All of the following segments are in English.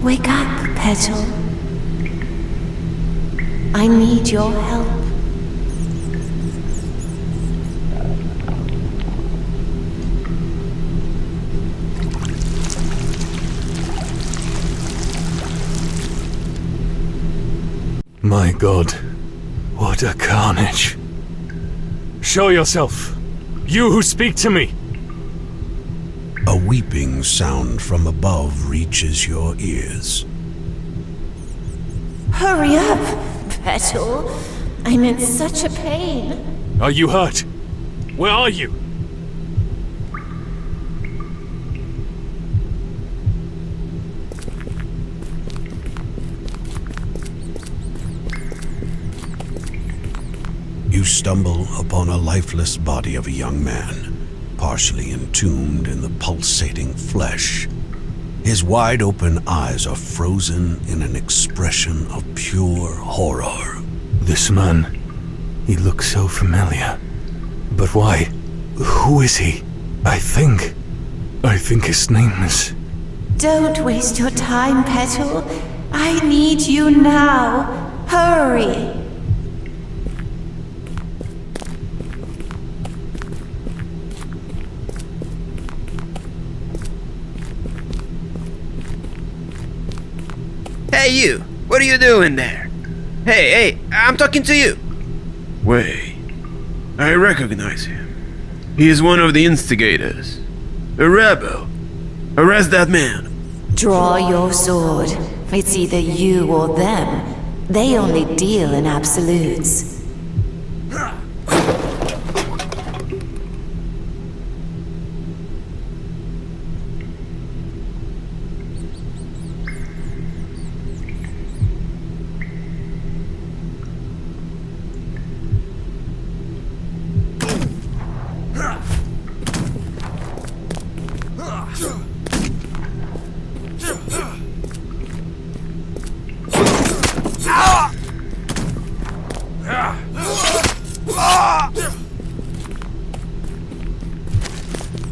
Wake up, Petal. I need your help. My God, what a carnage. Show yourself, you who speak to me. A weeping sound from above reaches your ears. Hurry up, Petal. I'm in such a pain. Are you hurt? Where are you? You stumble upon a lifeless body of a young man, partially entombed in the pulsating flesh. His wide-open eyes are frozen in an expression of pure horror. This man, he looks so familiar. But why? Who is he? I think his name is... Don't waste your time, Petal. I need you now. Hurry. Hey you! What are you doing there? Hey, I'm talking to you! Wait, I recognize him. He is one of the instigators. A rebel. Arrest that man. Draw your sword. It's either you or them. They only deal in absolutes.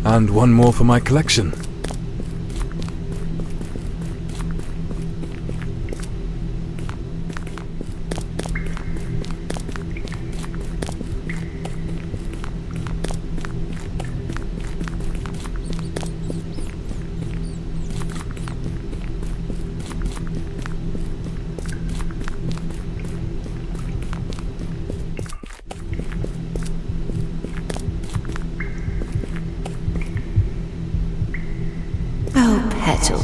And one more for my collection. Oh, Petal,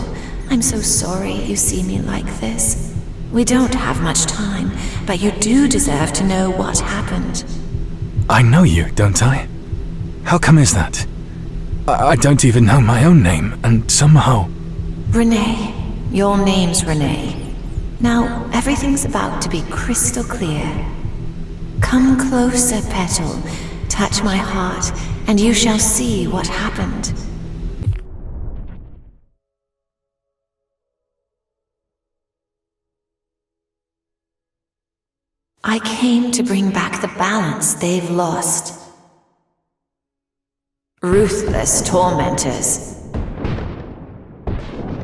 I'm so sorry you see me like this. We don't have much time, but you do deserve to know what happened. I know you, don't I? How come is that? I don't even know my own name, and somehow... Renee. Your name's Renee. Now, everything's about to be crystal clear. Come closer, Petal. Touch my heart, and you shall see what happened. I came to bring back the balance they've lost. Ruthless tormentors.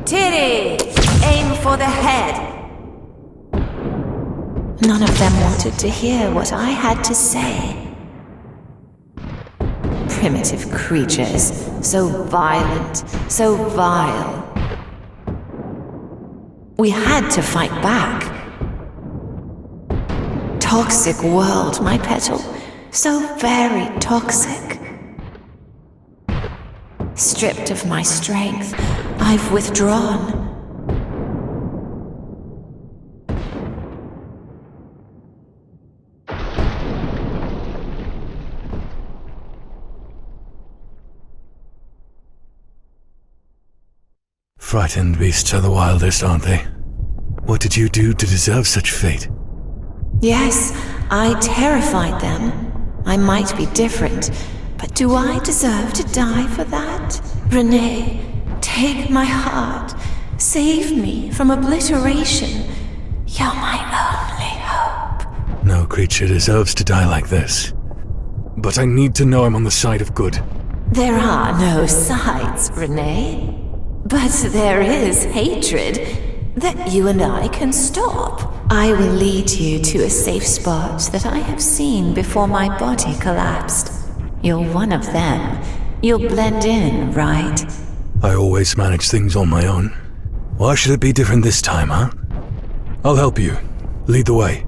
Tiri! Aim for the head! None of them wanted to hear what I had to say. Primitive creatures, so violent, so vile. We had to fight back. Toxic world, my Petal. So very toxic. Stripped of my strength, I've withdrawn. Frightened beasts are the wildest, aren't they? What did you do to deserve such fate? Yes, I terrified them. I might be different, but do I deserve to die for that? Renee, take my heart. Save me from obliteration. You're my only hope. No creature deserves to die like this. But I need to know I'm on the side of good. There are no sides, Renee. But there is hatred. that you and I can stop. I will lead you to a safe spot that I have seen before my body collapsed. You're one of them. You'll blend in, right? I always manage things on my own. Why should it be different this time, huh? I'll help you. Lead the way.